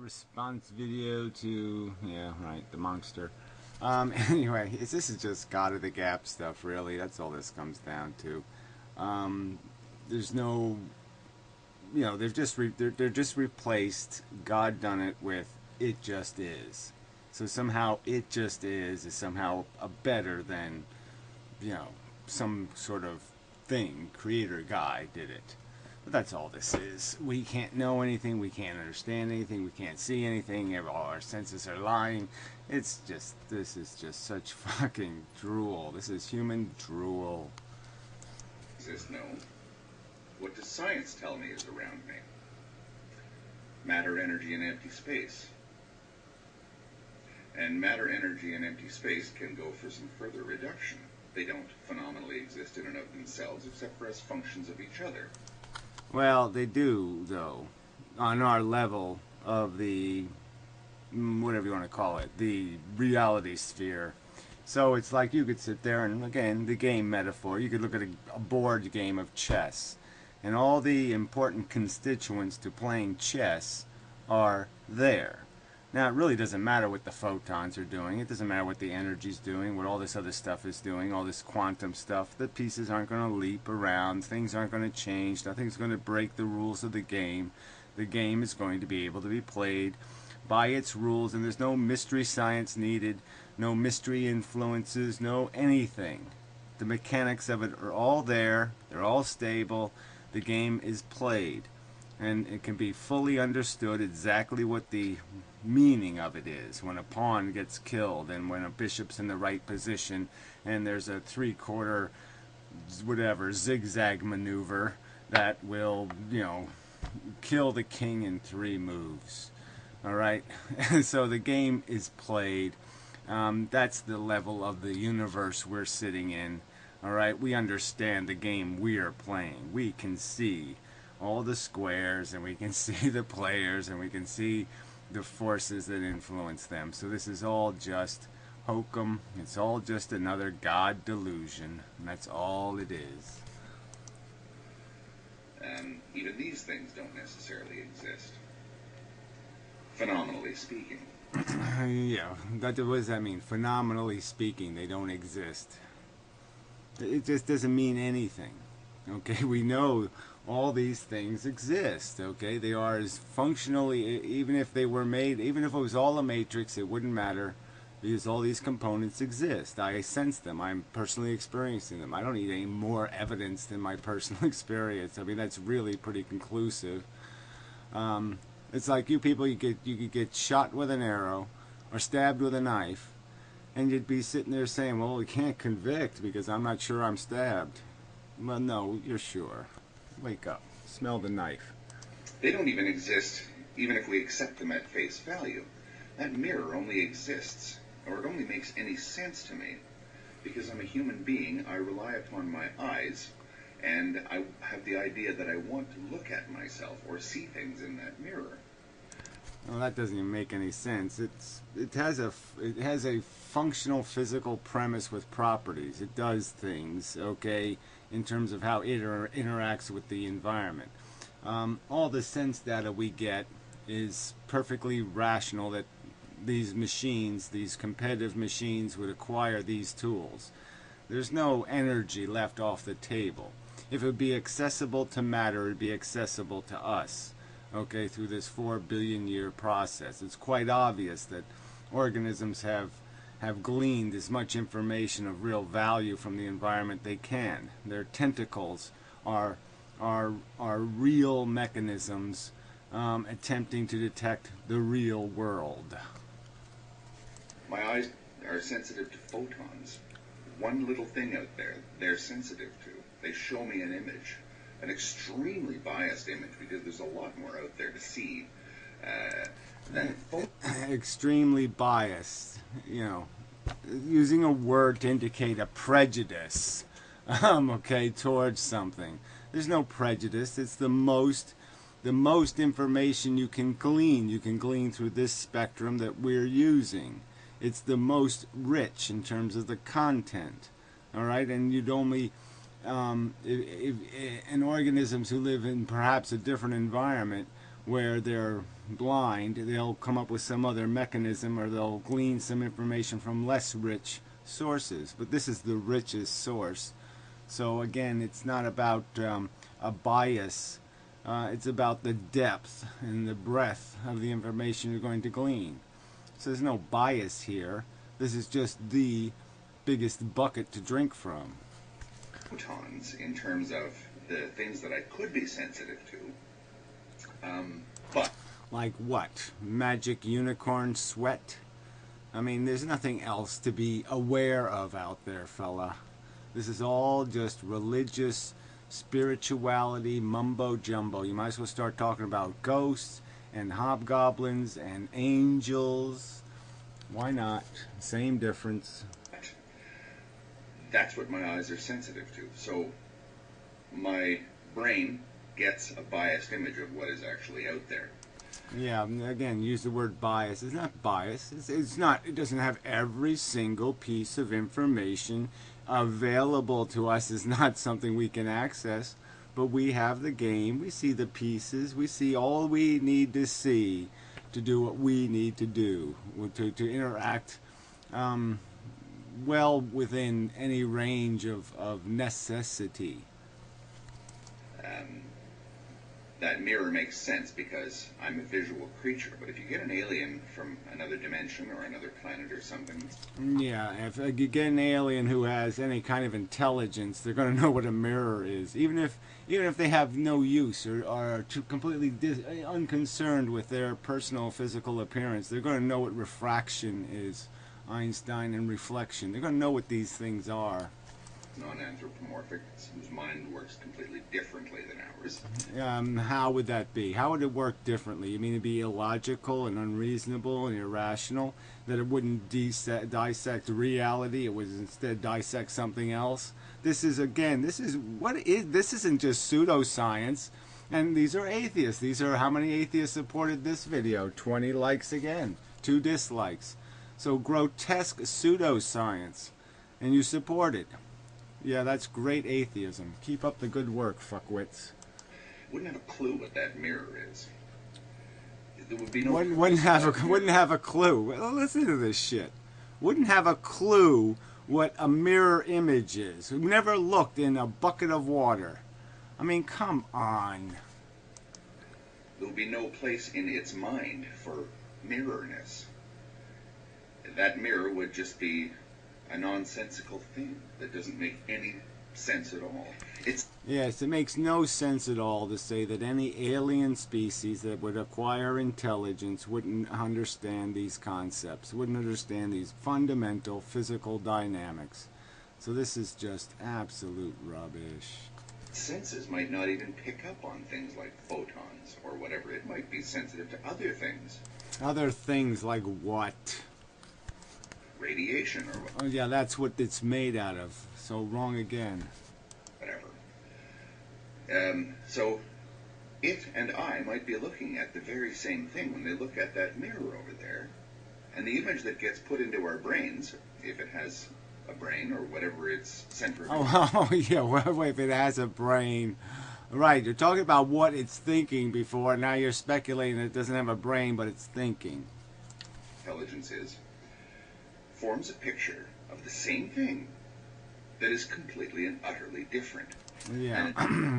response video to, yeah, right, the monster. Anyway, this is just God of the Gap stuff, really. That's all this comes down to. There's no, they're just replaced God done it with it just is. So somehow it just is somehow a better than, some sort of thing, creator guy did it. But that's all this is. We can't know anything, we can't understand anything, we can't see anything, all our senses are lying. This is just such fucking drool. This is human drool. Exist, no. What does science tell me is around me? Matter, energy, and empty space. And matter, energy, and empty space can go for some further reduction. They don't phenomenally exist in and of themselves, except for as functions of each other. Well, they do, though, on our level of the, whatever you want to call it, the reality sphere. So it's like you could sit there and, again, the game metaphor, you could look at a board game of chess, and all the important constituents to playing chess are there. Now, it really doesn't matter what the photons are doing. It doesn't matter what the energy's doing, what all this other stuff is doing, all this quantum stuff. The pieces aren't going to leap around. Things aren't going to change. Nothing's going to break the rules of the game. The game is going to be able to be played by its rules, and there's no mystery science needed, no mystery influences, no anything. The mechanics of it are all there. They're all stable. The game is played. And it can be fully understood exactly what the meaning of it is when a pawn gets killed and when a bishop's in the right position and there's a three-quarter whatever zigzag maneuver that will, kill the king in 3 moves. Alright? So the game is played. That's the level of the universe we're sitting in. Alright? We understand the game we're playing. We can see all the squares, and we can see the players, and we can see the forces that influence them. So this is all just hokum. It's all just another God delusion, and that's all it is. And even these things don't necessarily exist, phenomenally speaking. Yeah, what does that mean? Phenomenally speaking, they don't exist. It just doesn't mean anything. Okay, we know all these things exist, okay? They are as functionally, even if they were made, even if it was all a matrix, it wouldn't matter because all these components exist. I sense them. I'm personally experiencing them. I don't need any more evidence than my personal experience. I mean, that's really pretty conclusive. It's like you people, you could get shot with an arrow or stabbed with a knife, and you'd be sitting there saying, well, we can't convict because I'm not sure I'm stabbed. Well, no, you're sure. Wake up. Smell the knife. They don't even exist, even if we accept them at face value. That mirror only exists, or it only makes any sense to me, because I'm a human being. I rely upon my eyes, and I have the idea that I want to look at myself or see things in that mirror. Well, that doesn't even make any sense. It has a functional physical premise with properties. It does things, okay, in terms of how it interacts with the environment. All the sense data we get is perfectly rational that these machines, these competitive machines, would acquire these tools. There's no energy left off the table. If it would be accessible to matter, it would be accessible to us, okay, through this 4 billion year process. It's quite obvious that organisms have gleaned as much information of real value from the environment they can. Their tentacles are real mechanisms attempting to detect the real world. My eyes are sensitive to photons. One little thing out there they're sensitive to. They show me an image, an extremely biased image, because there's a lot more out there to see than extremely biased, using a word to indicate a prejudice, okay, towards something. There's no prejudice. It's the most information you can glean. You can glean through this spectrum that we're using. It's the most rich in terms of the content, all right? And you'd only, and organisms who live in perhaps a different environment where they're blind, they'll come up with some other mechanism, or they'll glean some information from less rich sources. But this is the richest source. So again, it's not about a bias. It's about the depth and the breadth of the information you're going to glean. So there's no bias here. This is just the biggest bucket to drink from. Photons, in terms of the things that I could be sensitive to, but Like what? Magic unicorn sweat? I mean, there's nothing else to be aware of out there, fella. This is all just religious spirituality mumbo jumbo. You might as well start talking about ghosts and hobgoblins and angels. Why not? Same difference. that's what my eyes are sensitive to. So my brain gets a biased image of what is actually out there. Yeah, again, use the word bias. It's not bias. It's not. It doesn't have every single piece of information available to us. Is not something we can access. But we have the game. We see the pieces. We see all we need to see to do what we need to do, to interact well within any range of necessity. That mirror makes sense because I'm a visual creature. But if you get an alien from another dimension or another planet or something, Yeah, if you get an alien who has any kind of intelligence, they're going to know what a mirror is, even if they have no use or are completely unconcerned with their personal physical appearance. They're going to know what refraction is, Einstein, and reflection. They're going to know what these things are. non-anthropomorphic, whose mind works completely differently than ours. How would that be? How would it work differently? You mean it'd be illogical and unreasonable and irrational? That it wouldn't dissect reality? It would instead dissect something else? This isn't just pseudoscience. And these are atheists. These are how many atheists supported this video? 20 likes again, 2 dislikes. So grotesque pseudoscience. And you support it. Yeah, that's great atheism. Keep up the good work, fuckwits. Wouldn't have a clue what that mirror is. There would be no. Wouldn't have a clue. Well, listen to this shit. Wouldn't have a clue what a mirror image is. Who never looked in a bucket of water. I mean, come on. There would be no place in its mind for mirrorness. That mirror would just be a nonsensical thing that doesn't make any sense at all. Yes, it makes no sense at all to say that any alien species that would acquire intelligence wouldn't understand these concepts, wouldn't understand these fundamental physical dynamics. So this is just absolute rubbish. Senses might not even pick up on things like photons or whatever. It might be sensitive to other things. Other things like what? Radiation or whatever. Oh yeah, that's what it's made out of. So wrong again. So it and I might be looking at the very same thing when they look at that mirror over there. And the image that gets put into our brains, if it has a brain or whatever its center of Oh yeah, well, if it has a brain. Right, you're talking about what it's thinking before, now you're speculating it doesn't have a brain, but it's thinking. Intelligence is, forms a picture of the same thing that is completely and utterly different. Yeah,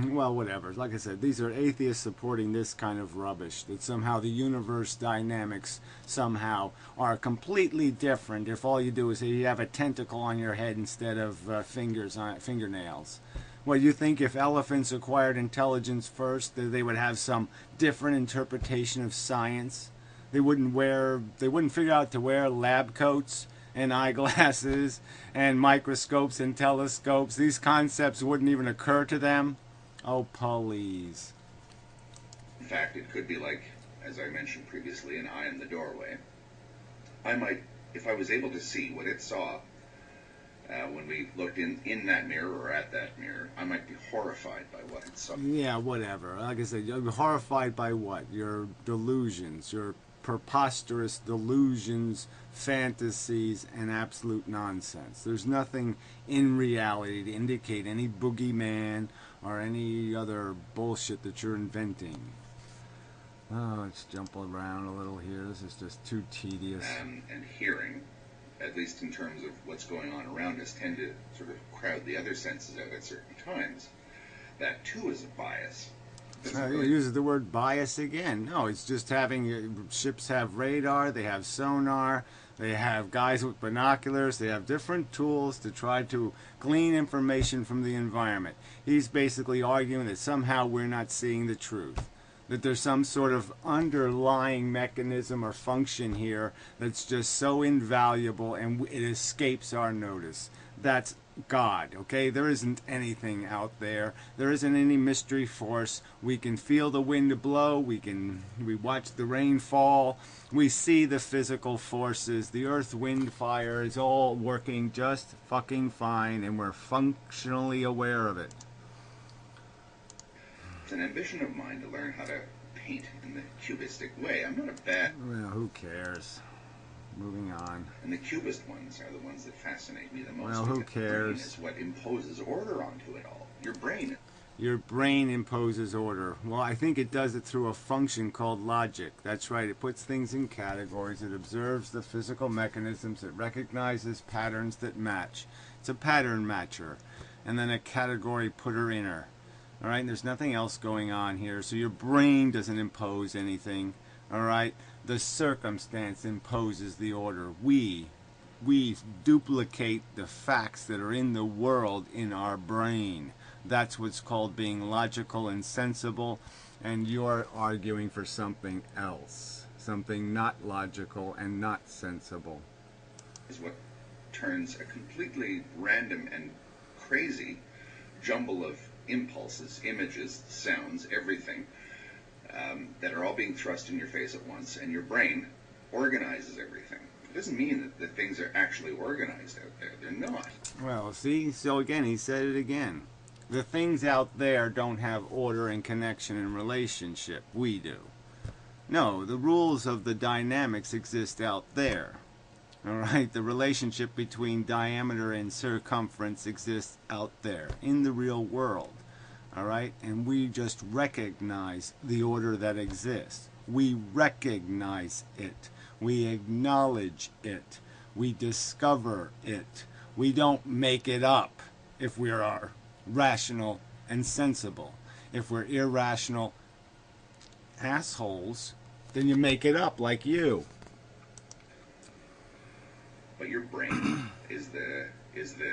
well, whatever. Like I said, these are atheists supporting this kind of rubbish, that somehow the universe dynamics somehow are completely different if all you do is you have a tentacle on your head instead of fingernails. Well, you think if elephants acquired intelligence first, that they would have some different interpretation of science? They wouldn't figure out to wear lab coats and eyeglasses and microscopes and telescopes. These concepts wouldn't even occur to them. Oh, please. In fact, it could be like, as I mentioned previously, an eye in the doorway. I might, if I was able to see what it saw when we looked in that mirror or at that mirror, I might be horrified by what it saw. Yeah, whatever. Like I said, you're horrified by what? Your delusions, your preposterous delusions, fantasies, and absolute nonsense. There's nothing in reality to indicate any boogeyman or any other bullshit that you're inventing. Oh, let's jump around a little here. This is just too tedious. And hearing, at least in terms of what's going on around us, tend to sort of crowd the other senses out at certain times. That too is a bias. It uses the word bias again. No, it's just having ships have radar, they have sonar, they have guys with binoculars, they have different tools to try to glean information from the environment. He's basically arguing that somehow we're not seeing the truth. That there's some sort of underlying mechanism or function here that's just so invaluable and it escapes our notice. That's God, okay? There isn't anything out there. There isn't any mystery force. We can feel the wind blow. We watch the rain fall. We see the physical forces. The earth, wind, fire is all working just fucking fine, and we're functionally aware of it. It's an ambition of mine to learn how to paint in the cubistic way. I'm not a bad... Well, who cares? Moving on. And the cubist ones are the ones that fascinate me the most. Well, who cares? It's what imposes order onto it all. Your brain. Your brain imposes order. Well, I think it does it through a function called logic. That's right. It puts things in categories. It observes the physical mechanisms. It recognizes patterns that match. It's a pattern matcher. And then a category putter-inner. All right? And there's nothing else going on here. So your brain doesn't impose anything. All right? The circumstance imposes the order. We duplicate the facts that are in the world in our brain. That's what's called being logical and sensible, and you're arguing for something else, something not logical and not sensible. Is what turns a completely random and crazy jumble of impulses, images, sounds, everything, that are all being thrust in your face at once, and your brain organizes everything. It doesn't mean that things are actually organized out there. They're not. Well, see, so again, he said it again. The things out there don't have order and connection and relationship. We do. No, the rules of the dynamics exist out there. All right, the relationship between diameter and circumference exists out there in the real world. All right, and we just recognize the order that exists. We recognize it. We acknowledge it. We discover it. We don't make it up if we are rational and sensible. If we're irrational assholes, then you make it up like you. But your brain is the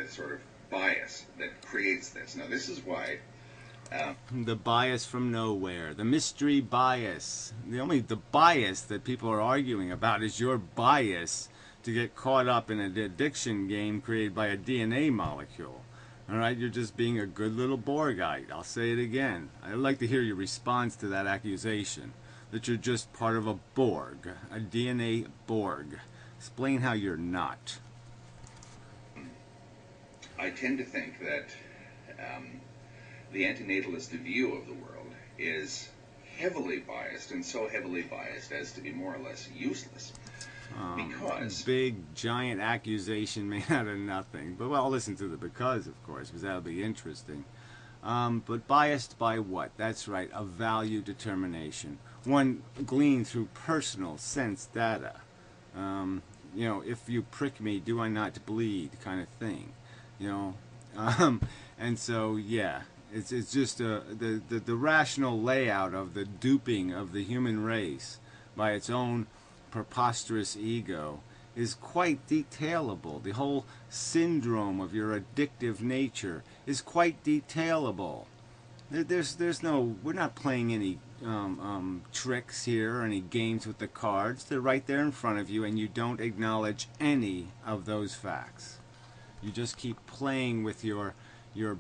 sort of bias that creates this. Now, this is why the bias from nowhere, the mystery bias. The bias that people are arguing about is your bias to get caught up in an addiction game created by a DNA molecule. All right, you're just being a good little Borgite. I'll say it again. I'd like to hear your response to that accusation, that you're just part of a Borg, a DNA Borg. Explain how you're not. I tend to think that the antinatalist view of the world is heavily biased, and so heavily biased as to be more or less useless. Because big giant accusation made out of nothing. But well, I'll listen to the because, of course, because that'll be interesting. But biased by what? That's right, a value determination. One gleaned through personal sense data. If you prick me, do I not bleed, kind of thing. And so yeah, it's just the rational layout of the duping of the human race by its own preposterous ego is quite detailable. The whole syndrome of your addictive nature is quite detailable. We're not playing any tricks here or any games with the cards. They're right there in front of you, and you don't acknowledge any of those facts. You just keep playing with your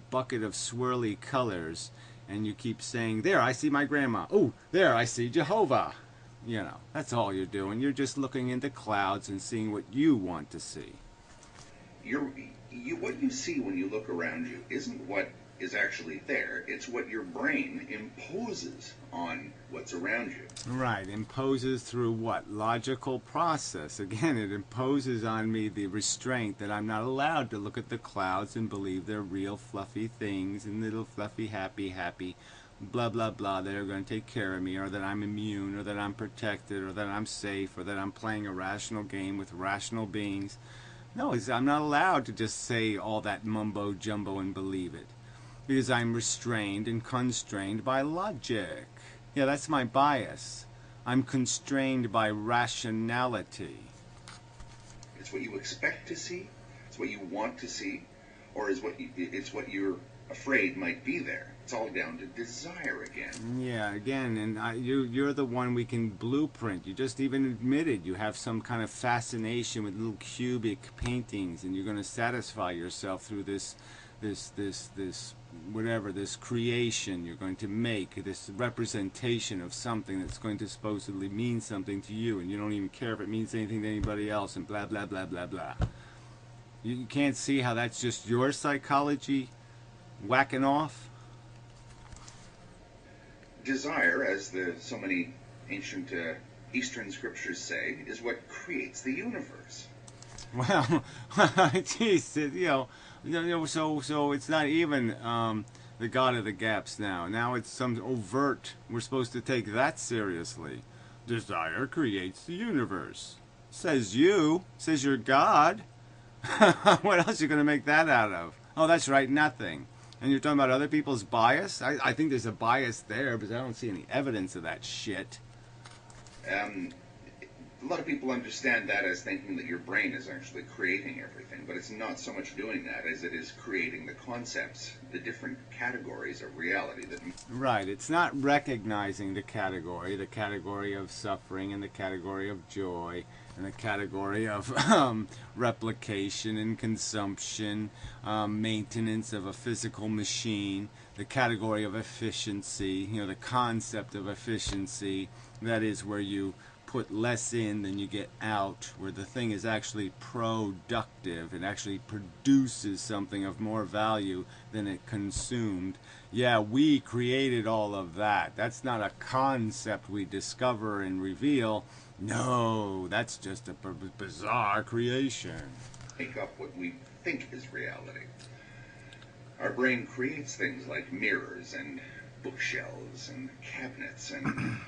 bucket of swirly colors, and you keep saying, there, I see my grandma. Oh, there, I see Jehovah. That's all you're doing. You're just looking into clouds and seeing what you want to see. What you see when you look around you isn't what is actually there. It's what your brain imposes on what's around you. Right. Imposes through what? Logical process. Again, it imposes on me the restraint that I'm not allowed to look at the clouds and believe they're real fluffy things and little fluffy, happy blah blah blah, that are going to take care of me, or that I'm immune, or that I'm protected, or that I'm safe, or that I'm playing a rational game with rational beings. No, I'm not allowed to just say all that mumbo jumbo and believe it, because I'm restrained and constrained by logic. Yeah, that's my bias. I'm constrained by rationality. It's what you expect to see, it's what you want to see, or it's what you're afraid might be there. It's all down to desire again. Yeah, again, and you're the one we can blueprint. You just even admitted you have some kind of fascination with little cubic paintings, and you're going to satisfy yourself through this whatever, this creation you're going to make, this representation of something that's going to supposedly mean something to you, and you don't even care if it means anything to anybody else, and blah blah blah blah blah. You can't see how that's just your psychology whacking off. Desire, as so many ancient Eastern scriptures say, is what creates the universe. Well, geez, so it's not even the God of the gaps now. Now it's some overt. We're supposed to take that seriously. Desire creates the universe. Says you're God. What else are you going to make that out of? Oh, that's right, nothing. And you're talking about other people's bias? I think there's a bias there, but I don't see any evidence of that shit. A lot of people understand that as thinking that your brain is actually creating everything, but it's not so much doing that as it is creating the concepts, the different categories of reality. Right, it's not recognizing the category of suffering, and the category of joy, and the category of replication and consumption, maintenance of a physical machine, the category of efficiency, the concept of efficiency, that is where you put less in than you get out, where the thing is actually productive and actually produces something of more value than it consumed. Yeah, we created all of that. That's not a concept we discover and reveal. No, that's just a bizarre creation. Make up what we think is reality. Our brain creates things like mirrors and bookshelves and cabinets and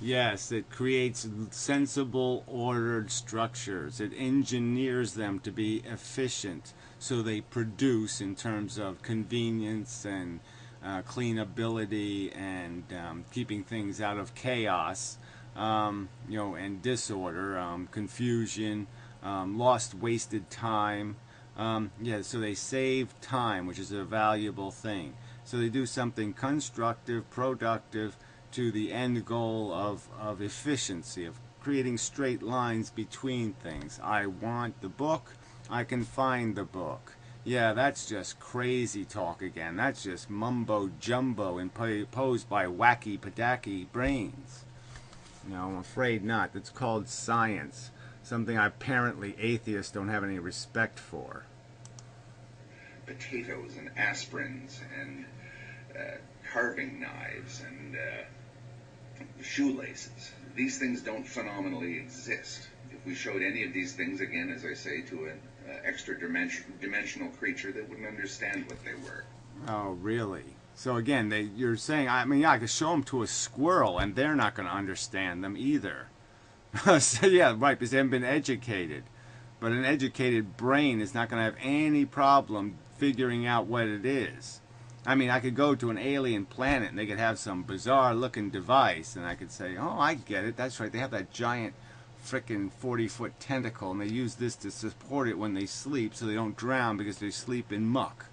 yes, it creates sensible, ordered structures. It engineers them to be efficient, so they produce in terms of convenience and cleanability and keeping things out of chaos, and disorder, confusion, lost, wasted time. So they save time, which is a valuable thing. So they do something constructive, productive, to the end goal of efficiency, of creating straight lines between things. I want the book, I can find the book. Yeah, that's just crazy talk again. That's just mumbo jumbo imposed by wacky padaki brains. No, I'm afraid not. That's called science. Something apparently atheists don't have any respect for. Potatoes and aspirins and carving knives and shoelaces. These things don't phenomenally exist. If we showed any of these things, again, as I say, to an extra dimensional creature, they wouldn't understand what they were. Oh, really? So again, you're saying, I could show them to a squirrel, and they're not going to understand them either. So yeah, right, because they haven't been educated. But an educated brain is not going to have any problem figuring out what it is. I could go to an alien planet and they could have some bizarre looking device, and I could say, oh, I get it, that's right, they have that giant frickin' 40-foot tentacle, and they use this to support it when they sleep so they don't drown because they sleep in muck.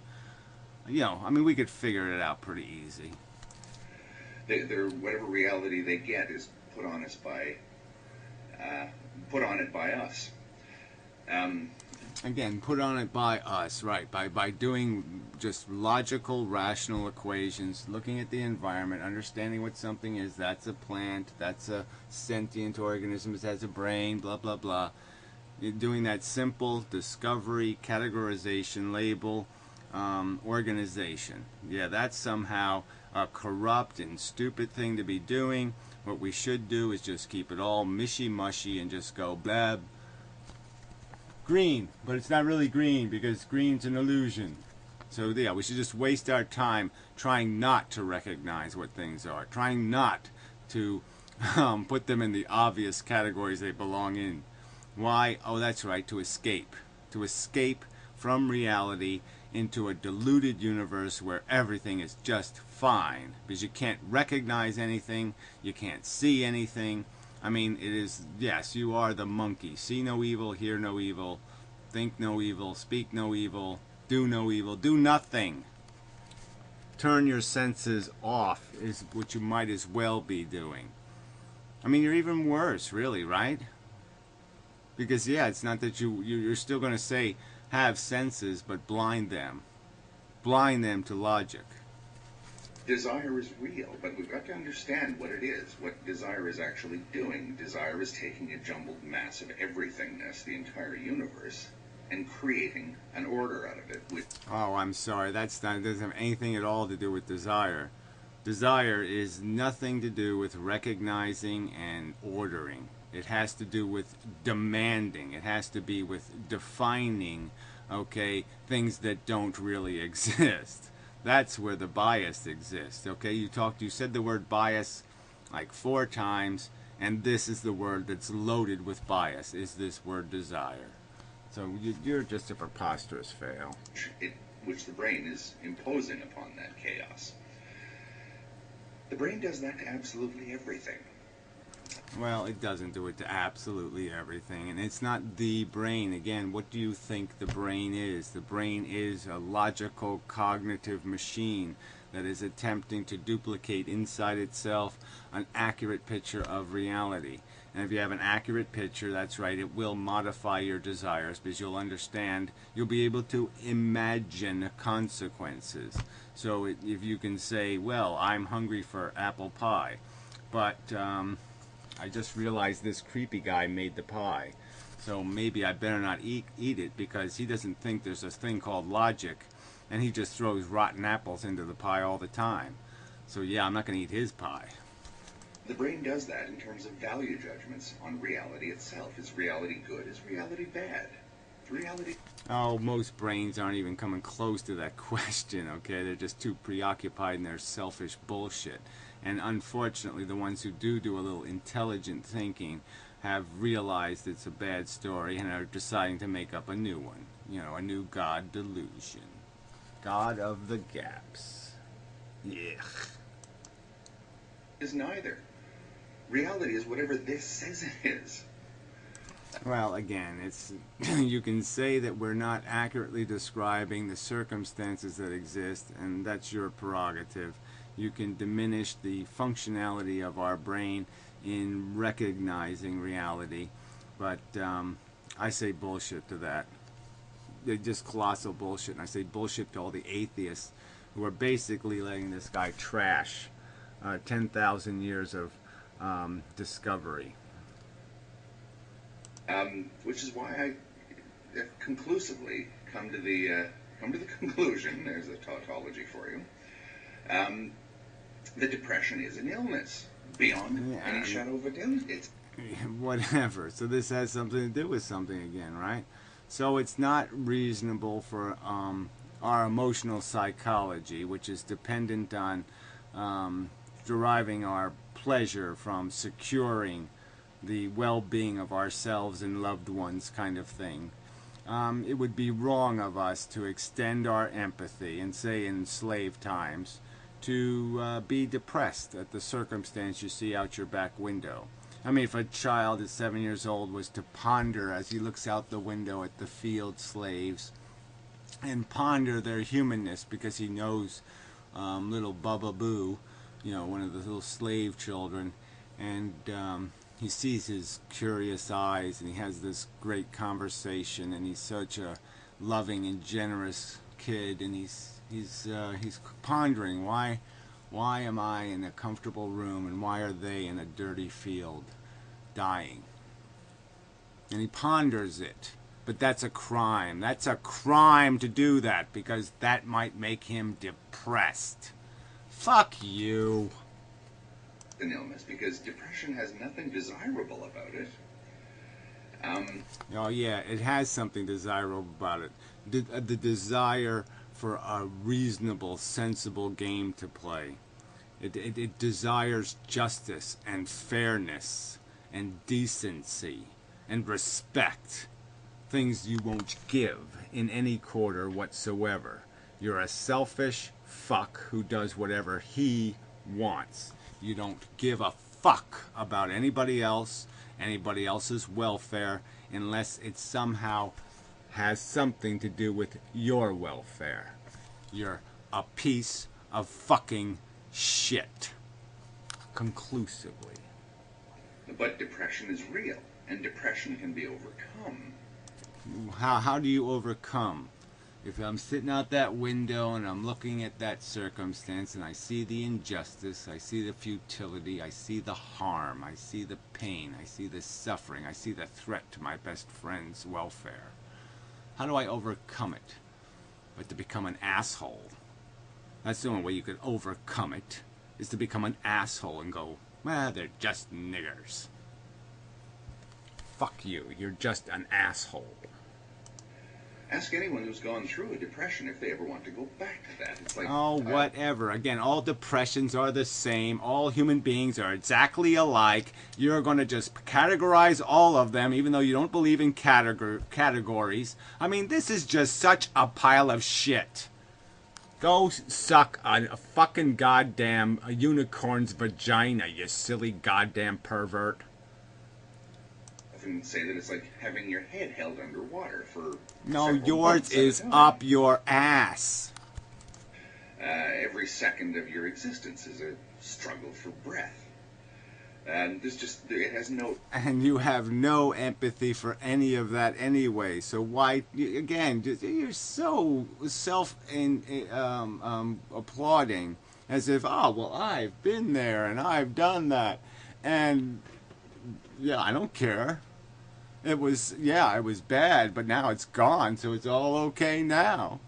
We could figure it out pretty easy. Whatever reality they get is put on it by us. Again, put on it by us, right, by doing just logical, rational equations, looking at the environment, understanding what something is. That's a plant, that's a sentient organism, it has a brain, blah, blah, blah. You're doing that simple discovery, categorization, label, organization. Yeah, that's somehow a corrupt and stupid thing to be doing. What we should do is just keep it all mishy-mushy and just go blab. Green, but it's not really green because green's an illusion. So yeah, we should just waste our time trying not to recognize what things are, trying not to put them in the obvious categories they belong in. Why? Oh, that's right, to escape. To escape from reality into a diluted universe where everything is just fine. Because you can't recognize anything, you can't see anything. I mean, it is, yes, you are the monkey. See no evil, hear no evil, think no evil, speak no evil, do no evil, do nothing. Turn your senses off is what you might as well be doing. I mean, you're even worse, really, right? Because yeah, it's not that you're still going to say have senses, but blind them to logic. Desire is real, but we've got to understand what it is, what desire is actually doing. Desire is taking a jumbled mass of everythingness, the entire universe, and creating an order out of it. Oh, I'm sorry. That doesn't have anything at all to do with desire. Desire is nothing to do with recognizing and ordering. It has to do with demanding. It has to be with defining, okay, things that don't really exist. That's where the bias exists. Okay, you said the word bias like 4 times, and this is the word that's loaded with bias. Is this word desire? So you're just a preposterous fail. Which the brain is imposing upon that chaos. The brain does that to absolutely everything. Well, it doesn't do it to absolutely everything, and it's not the brain. Again, what do you think the brain is? The brain is a logical, cognitive machine that is attempting to duplicate inside itself an accurate picture of reality. And if you have an accurate picture, that's right, it will modify your desires because you'll understand, you'll be able to imagine consequences. So if you can say, well, I'm hungry for apple pie, but I just realized this creepy guy made the pie, so maybe I better not eat it because he doesn't think there's a thing called logic, and he just throws rotten apples into the pie all the time. So yeah, I'm not going to eat his pie. The brain does that in terms of value judgments on reality itself. Is reality good? Is reality bad? Reality... Oh, most brains aren't even coming close to that question, okay? They're just too preoccupied in their selfish bullshit. And unfortunately, the ones who do a little intelligent thinking have realized it's a bad story and are deciding to make up a new one. You know, a new God delusion. God of the gaps. Yeah. Is neither. Reality is whatever this says it is. Well, again, it's you can say that we're not accurately describing the circumstances that exist, and that's your prerogative. You can diminish the functionality of our brain in recognizing reality, but I say bullshit to that. They're just colossal bullshit, and I say bullshit to all the atheists who are basically letting this guy trash 10,000 years of discovery. Which is why I have conclusively come to the conclusion. There's a tautology for you. That depression is an illness beyond any shadow of a doubt. It's whatever. So this has something to do with something again, right? So it's not reasonable for our emotional psychology, which is dependent on deriving our pleasure from securing the well-being of ourselves and loved ones, kind of thing. It would be wrong of us to extend our empathy and say in slave times to be depressed at the circumstance you see out your back window. I mean, if a child at 7 years old was to ponder as he looks out the window at the field slaves and ponder their humanness because he knows little Bubba Boo, you know, one of the little slave children, and he sees his curious eyes and he has this great conversation and he's such a loving and generous kid, and he's pondering why am I in a comfortable room and why are they in a dirty field dying? And he ponders it. But that's a crime. That's a crime to do that because that might make him depressed. Fuck you. an illness because depression has nothing desirable about it. Oh yeah, it has something desirable about it. The desire for a reasonable, sensible game to play. It desires justice and fairness and decency and respect. Things you won't give in any quarter whatsoever. You're a selfish fuck who does whatever he wants. You don't give a fuck about anybody else's welfare, unless it somehow has something to do with your welfare. You're a piece of fucking shit. Conclusively. But depression is real, and depression can be overcome. How do you overcome? If I'm sitting out that window and I'm looking at that circumstance and I see the injustice, I see the futility, I see the harm, I see the pain, I see the suffering, I see the threat to my best friend's welfare, how do I overcome it? But to become an asshole. That's the only way you could overcome it, is to become an asshole and go, well, they're just niggers. Fuck you, you're just an asshole. Ask anyone who's gone through a depression if they ever want to go back to that. It's like, oh, whatever. Again, all depressions are the same. All human beings are exactly alike. You're going to just categorize all of them, even though you don't believe in categories. I mean, this is just such a pile of shit. Go suck a fucking goddamn unicorn's vagina, you silly goddamn pervert. I say that it's like having your head held underwater for no, yours is up your ass. Every second of your existence is a struggle for breath. And it has no... And you have no empathy for any of that anyway. So why, again, you're so applauding as if, oh, well, I've been there and I've done that. And, yeah, I don't care. It was bad, but now it's gone, so it's all okay now.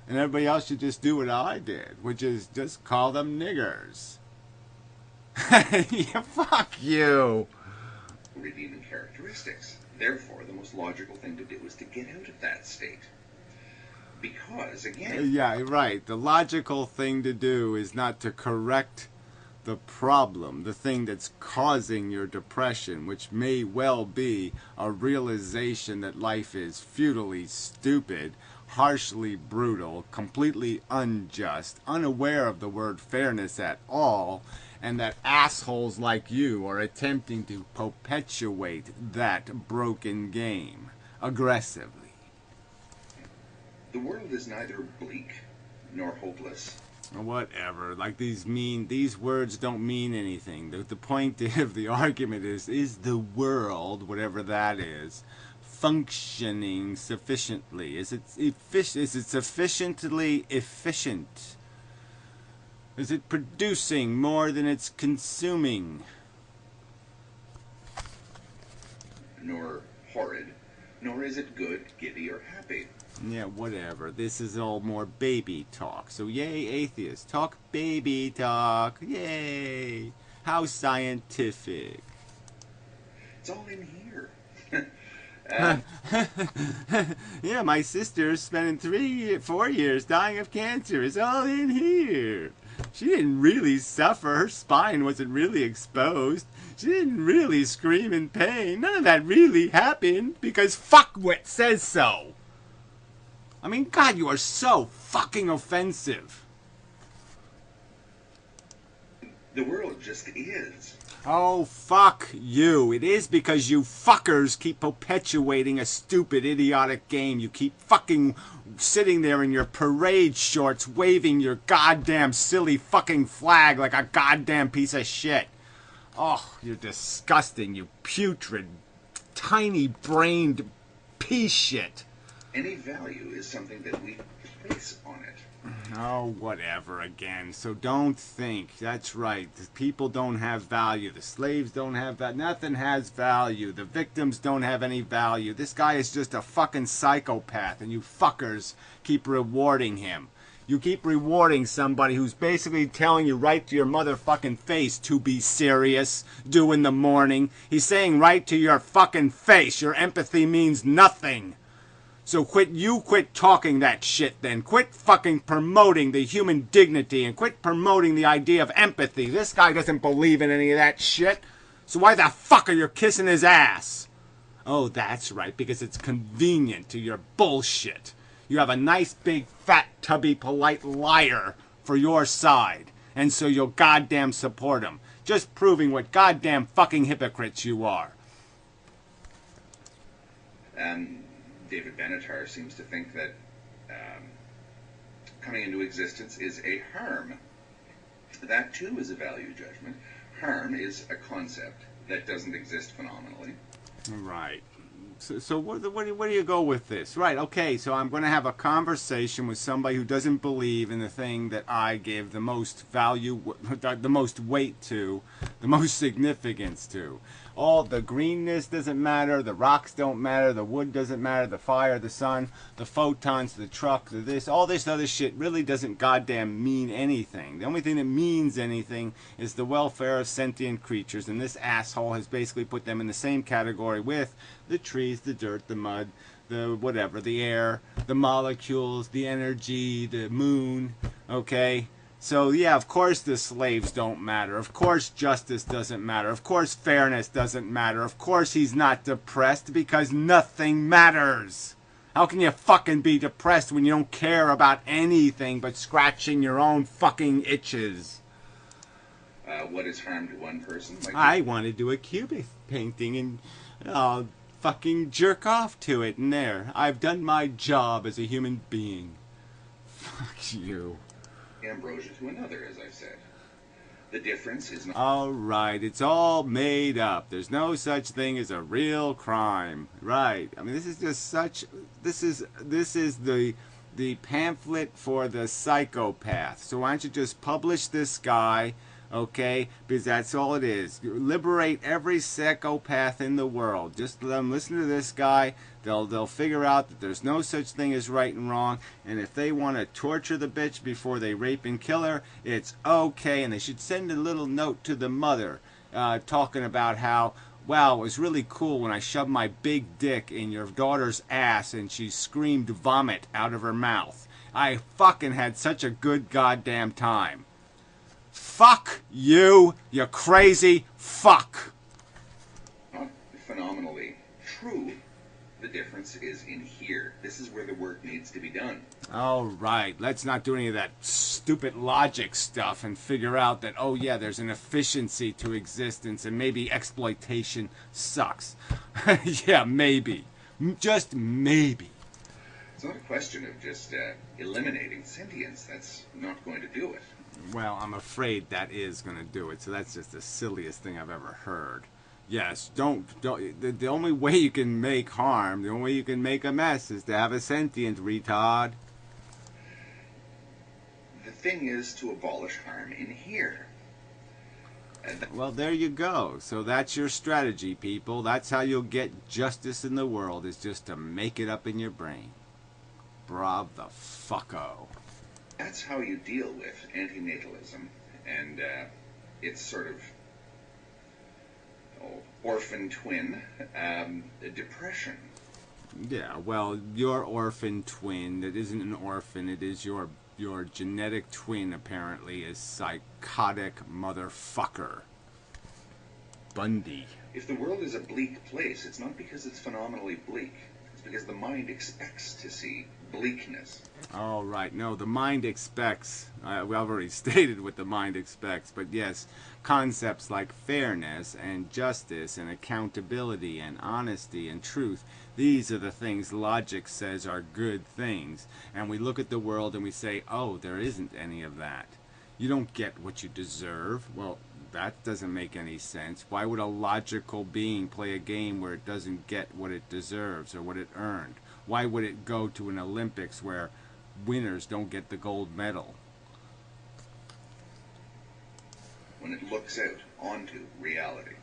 And everybody else should just do what I did, which is just call them niggers. Yeah, fuck you. Redeeming characteristics. Therefore, the most logical thing to do is to get out of that state. Because, again... Yeah, right. The logical thing to do is not to correct the problem, the thing that's causing your depression, which may well be a realization that life is futilely stupid, harshly brutal, completely unjust, unaware of the word fairness at all, and that assholes like you are attempting to perpetuate that broken game aggressively. The world is neither bleak nor hopeless. Whatever. Like these words don't mean anything. The point of the argument is the world, whatever that is, functioning sufficiently? Is it sufficiently efficient? Is it producing more than it's consuming? Nor horrid, nor is it good, giddy, or happy. Yeah, whatever. This is all more baby talk. So yay, atheists. Talk baby talk. Yay. How scientific. It's all in here. Yeah, my sister's spending 4 years dying of cancer. It's all in here. She didn't really suffer. Her spine wasn't really exposed. She didn't really scream in pain. None of that really happened because fuckwit says so. I mean, God, you are so fucking offensive. The world just is. Oh, fuck you. It is because you fuckers keep perpetuating a stupid, idiotic game. You keep fucking sitting there in your parade shorts waving your goddamn silly fucking flag like a goddamn piece of shit. Oh, you're disgusting, you putrid, tiny-brained piece shit. Any value is something that we place on it. Oh, whatever again. So don't think. That's right. The people don't have value. The slaves don't have value. Nothing has value. The victims don't have any value. This guy is just a fucking psychopath, and you fuckers keep rewarding him. You keep rewarding somebody who's basically telling you right to your motherfucking face to be serious, do in the morning. He's saying right to your fucking face, your empathy means nothing. So quit talking that shit then. Quit fucking promoting the human dignity and quit promoting the idea of empathy. This guy doesn't believe in any of that shit. So why the fuck are you kissing his ass? Oh, that's right, because it's convenient to your bullshit. You have a nice, big, fat, tubby, polite liar for your side. And so you'll goddamn support him. Just proving what goddamn fucking hypocrites you are. David Benatar seems to think that coming into existence is a harm. That too is a value judgment. Harm is a concept that doesn't exist phenomenally. Right. So where do you go with this? Right, okay, so I'm going to have a conversation with somebody who doesn't believe in the thing that I give the most value, the most weight to, the most significance to. All the greenness doesn't matter, the rocks don't matter, the wood doesn't matter, the fire, the sun, the photons, the truck, the this, all this other shit really doesn't goddamn mean anything. The only thing that means anything is the welfare of sentient creatures, and this asshole has basically put them in the same category with the trees, the dirt, the mud, the whatever, the air, the molecules, the energy, the moon, okay? So, yeah, of course the slaves don't matter. Of course justice doesn't matter. Of course fairness doesn't matter. Of course he's not depressed because nothing matters. How can you fucking be depressed when you don't care about anything but scratching your own fucking itches? What is harm to one person? I want to do a cubist painting and I'll fucking jerk off to it and there. I've done my job as a human being. Fuck you. Ambrosia to another, as I've said. The difference is not... All right, it's all made up. There's no such thing as a real crime. Right. I mean, this is just such... This is the pamphlet for the psychopath. So why don't you just publish this guy, okay? Because that's all it is. Liberate every psychopath in the world. Just let them listen to this guy. They'll figure out that there's no such thing as right and wrong, and if they want to torture the bitch before they rape and kill her, it's okay, and they should send a little note to the mother talking about how, wow, it was really cool when I shoved my big dick in your daughter's ass and she screamed vomit out of her mouth. I fucking had such a good goddamn time. Fuck you, you crazy fuck. Not phenomenally true. The difference is in here. This is where the work needs to be done. All right, let's not do any of that stupid logic stuff and figure out that, oh yeah, there's an efficiency to existence and maybe exploitation sucks. Yeah, maybe. Just maybe. It's not a question of just eliminating sentience. That's not going to do it. Well, I'm afraid that is going to do it, so that's just the silliest thing I've ever heard. Yes, don't the only way you can make harm, the only way you can make a mess is to have a sentient retard. The thing is to abolish harm in here. Well, there you go. So that's your strategy, people. That's how you'll get justice in the world, is just to make it up in your brain. Brav the fucko. That's how you deal with antinatalism and its sort of orphan twin, depression. Yeah, well, your orphan twin, that isn't an orphan, it is your genetic twin, apparently, is psychotic motherfucker. Bundy. If the world is a bleak place, it's not because it's phenomenally bleak. It's because the mind expects to see bleakness. All right. No, the mind expects, we already stated what the mind expects, but yes, concepts like fairness and justice and accountability and honesty and truth, these are the things logic says are good things. And we look at the world and we say, oh, there isn't any of that. You don't get what you deserve. Well, that doesn't make any sense. Why would a logical being play a game where it doesn't get what it deserves or what it earned? Why would it go to an Olympics where winners don't get the gold medal? When it looks out onto reality,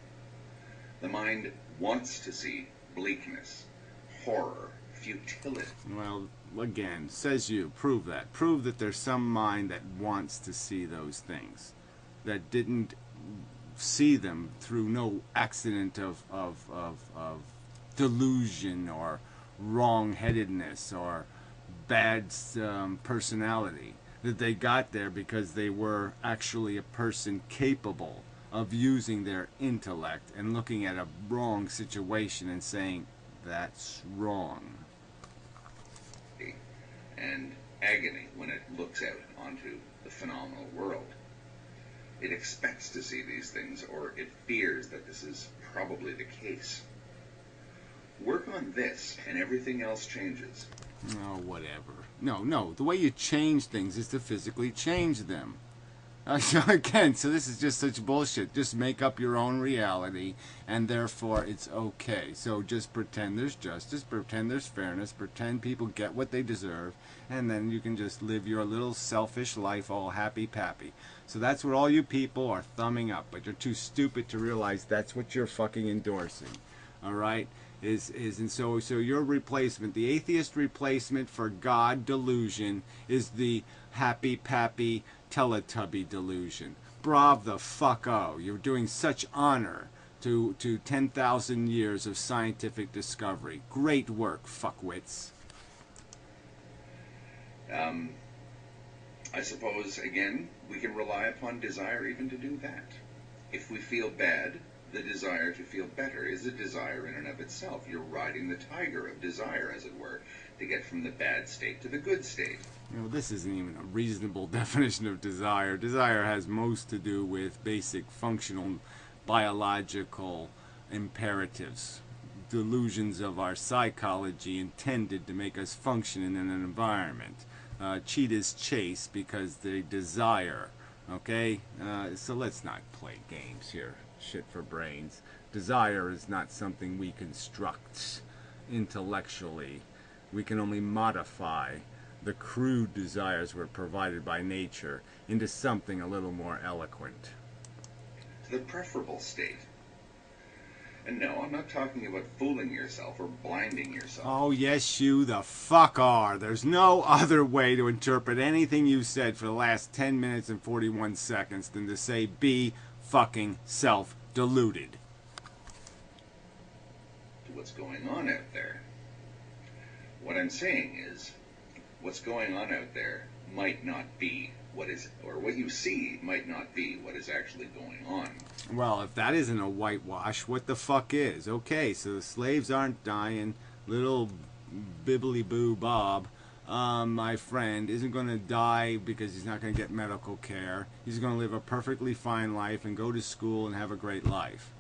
the mind wants to see bleakness, horror, futility. Well, again, says you. Prove that. Prove that there's some mind that wants to see those things, that didn't see them through no accident of delusion wrong-headedness or bad personality. That they got there because they were actually a person capable of using their intellect and looking at a wrong situation and saying, that's wrong. And agony when it looks out onto the phenomenal world. It expects to see these things, or it fears that this is probably the case. Work on this, and everything else changes. Oh, whatever. No. The way you change things is to physically change them. Again, so this is just such bullshit. Just make up your own reality, and therefore it's okay. So just pretend there's justice, pretend there's fairness, pretend people get what they deserve, and then you can just live your little selfish life all happy-pappy. So that's what all you people are thumbing up, but you're too stupid to realize that's what you're fucking endorsing. All right? And so your replacement, the atheist replacement for God delusion, is the happy-pappy Teletubby delusion. Bravo the fuck-o. You're doing such honor to 10,000 years of scientific discovery. Great work, fuckwits. I suppose, again, we can rely upon desire even to do that. If we feel bad, the desire to feel better is a desire in and of itself. You're riding the tiger of desire, as it were, to get from the bad state to the good state. You know, this isn't even a reasonable definition of desire. Desire has most to do with basic functional biological imperatives, delusions of our psychology intended to make us function in an environment. Cheetahs chase because they desire, okay? So let's not play games here. Shit for brains. Desire is not something we construct intellectually. We can only modify the crude desires we're provided by nature into something a little more eloquent. The preferable state. And no, I'm not talking about fooling yourself or blinding yourself. Oh, yes, you the fuck are. There's no other way to interpret anything you said for the last 10 minutes and 41 seconds than to say be fucking self-deluded. To what's going on out there. What I'm saying is, what's going on out there might not be what is, or what you see might not be what is actually going on. Well, if that isn't a whitewash, what the fuck is? Okay, so the slaves aren't dying. Little Bibbly-Boo Bob, my friend, isn't going to die because he's not going to get medical care. He's going to live a perfectly fine life and go to school and have a great life.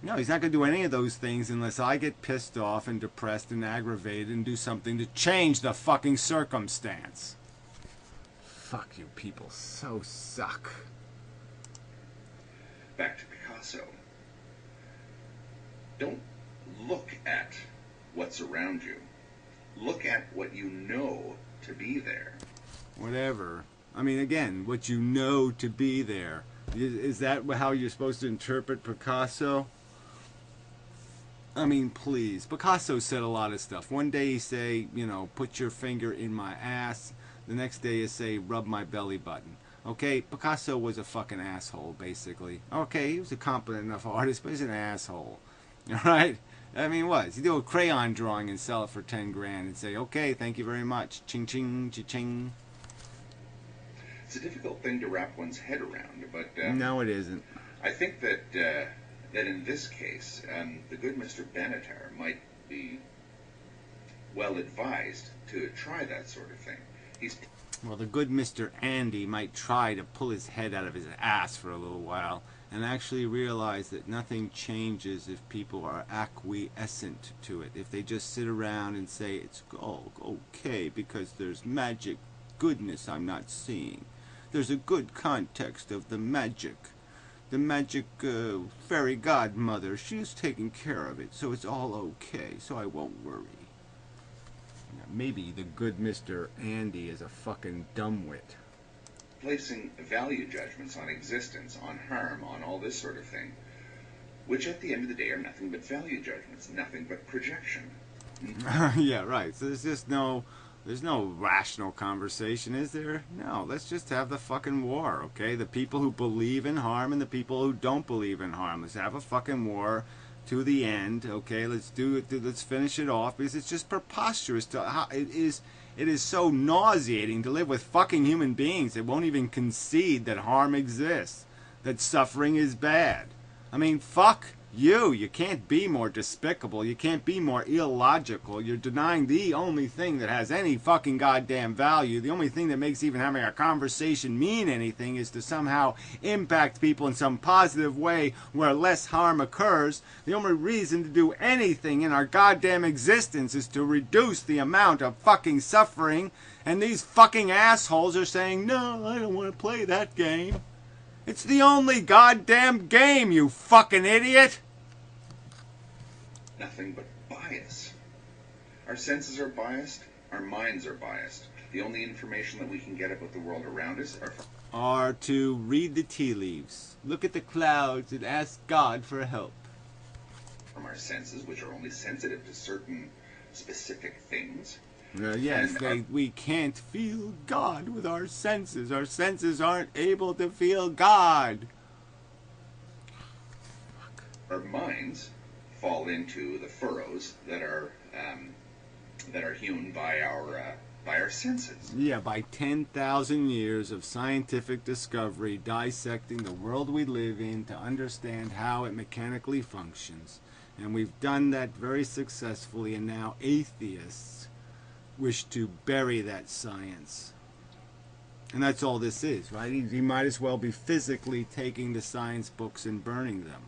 No, he's not going to do any of those things unless I get pissed off and depressed and aggravated and do something to change the fucking circumstance. Fuck you people, so suck. Back to Picasso. Don't look at what's around you. Look at what you know to be there. Whatever. I mean, again, what you know to be there. Is that how you're supposed to interpret Picasso? I mean, please. Picasso said a lot of stuff. One day he say, you know, put your finger in my ass. The next day he say, rub my belly button. Okay, Picasso was a fucking asshole, basically. Okay, he was a competent enough artist, but he's an asshole. Alright? I mean, what? He do a crayon drawing and sell it for 10 grand and say, okay, thank you very much. Ching ching, cha-ching. It's a difficult thing to wrap one's head around, but... no, it isn't. I think that in this case, the good Mr. Benatar might be well advised to try that sort of thing. Well, the good Mr. Andy might try to pull his head out of his ass for a little while and actually realize that nothing changes if people are acquiescent to it. If they just sit around and say, it's all okay because there's magic goodness I'm not seeing. There's a good context of the magic. The magic fairy godmother, she's taking care of it, so it's all okay, so I won't worry. Maybe the good Mr. Andy is a fucking dumbwit. Placing value judgments on existence, on harm, on all this sort of thing, which at the end of the day are nothing but value judgments, nothing but projection. Yeah, right. So there's no rational conversation, is there? No, let's just have the fucking war, okay? The people who believe in harm and the people who don't believe in harm. Let's have a fucking war. to the end. Okay, let's do it. Let's finish it off because it's just preposterous. It is so nauseating to live with fucking human beings that won't even concede that harm exists, that suffering is bad. I mean, fuck you. You can't be more despicable. You can't be more illogical. You're denying the only thing that has any fucking goddamn value. The only thing that makes even having a conversation mean anything is to somehow impact people in some positive way where less harm occurs. The only reason to do anything in our goddamn existence is to reduce the amount of fucking suffering. And these fucking assholes are saying, no, I don't want to play that game. It's the only goddamn game, you fucking idiot! Nothing but bias. Our senses are biased, our minds are biased. The only information that we can get about the world around us are to read the tea leaves, look at the clouds, and ask God for help. From our senses, which are only sensitive to certain specific things. Yes, we can't feel God with our senses. Our senses aren't able to feel God. Our minds fall into the furrows that are hewn by our senses. Yeah, by 10,000 years of scientific discovery, dissecting the world we live in to understand how it mechanically functions. And we've done that very successfully, and now atheists wish to bury that science. And that's all this is, right? You might as well be physically taking the science books and burning them.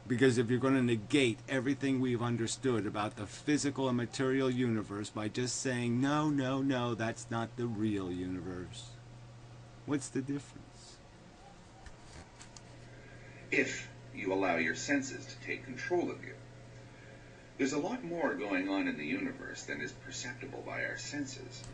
Because if you're going to negate everything we've understood about the physical and material universe by just saying, no, no, no, that's not the real universe, what's the difference? If you allow your senses to take control of you. There's a lot more going on in the universe than is perceptible by our senses.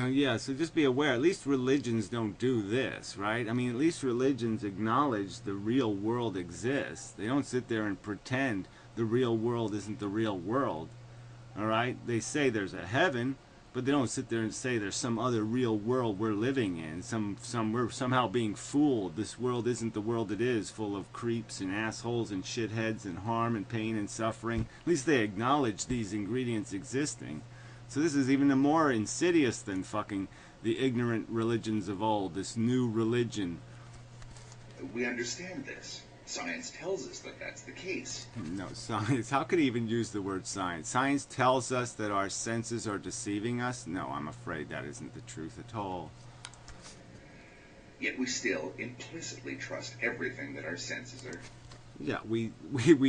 Yeah, so just be aware. At least religions don't do this, right? I mean, at least religions acknowledge the real world exists. They don't sit there and pretend the real world isn't the real world, all right? They say there's a heaven, but they don't sit there and say there's some other real world we're living in. We're somehow being fooled. This world isn't the world it is, full of creeps and assholes and shitheads and harm and pain and suffering. At least they acknowledge these ingredients existing. So this is even more insidious than fucking the ignorant religions of old, this new religion. We understand this. Science tells us that that's the case. No, science. How could he even use the word science? Science tells us that our senses are deceiving us? No, I'm afraid that isn't the truth at all. Yet we still implicitly trust everything that our senses are. Yeah, we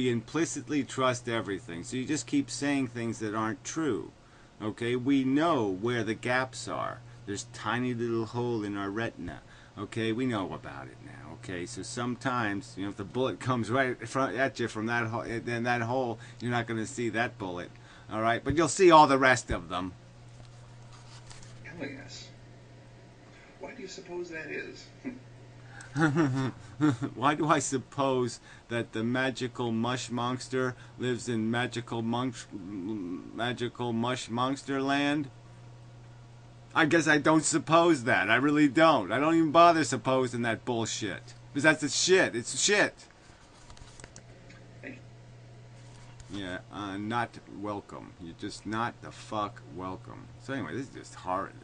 implicitly trust everything. So you just keep saying things that aren't true. Okay, we know where the gaps are. There's a tiny little hole in our retina. Okay, we know about it now. Okay, so sometimes, if the bullet comes right at you from that hole, then that hole, you're not going to see that bullet. All right, but you'll see all the rest of them. Telling us. Why do you suppose that is? Why do I suppose that the magical mush monster lives in magical mush monster land? I guess I don't suppose that. I really don't. I don't even bother supposing that bullshit. Because that's the shit. It's shit. Yeah, not welcome. You're just not the fuck welcome. So anyway, this is just horrid.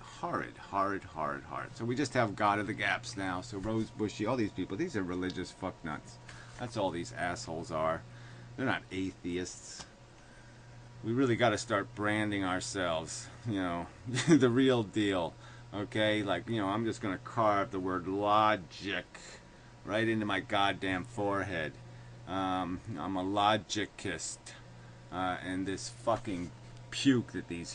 So we just have God of the Gaps now. So Rose Bushy, all these people, these are religious fucknuts. That's all these assholes are. They're not atheists. We really got to start branding ourselves, the real deal. Okay, like, I'm just going to carve the word logic right into my goddamn forehead. I'm a logicist, and this fucking puke that these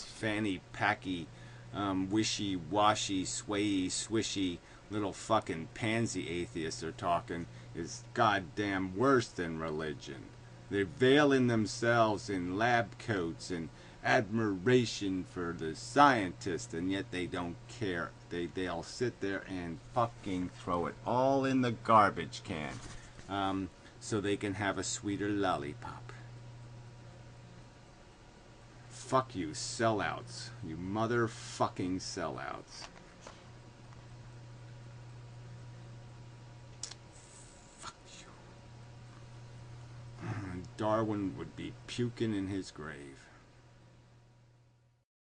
fanny packy, wishy-washy, swayy, swishy little fucking pansy atheists are talking is goddamn worse than religion. They veil in themselves in lab coats and admiration for the scientist, and yet they don't care. They'll sit there and fucking throw it all in the garbage can. So they can have a sweeter lollipop. Fuck you, sellouts. You motherfucking sellouts. Fuck you. Darwin would be puking in his grave.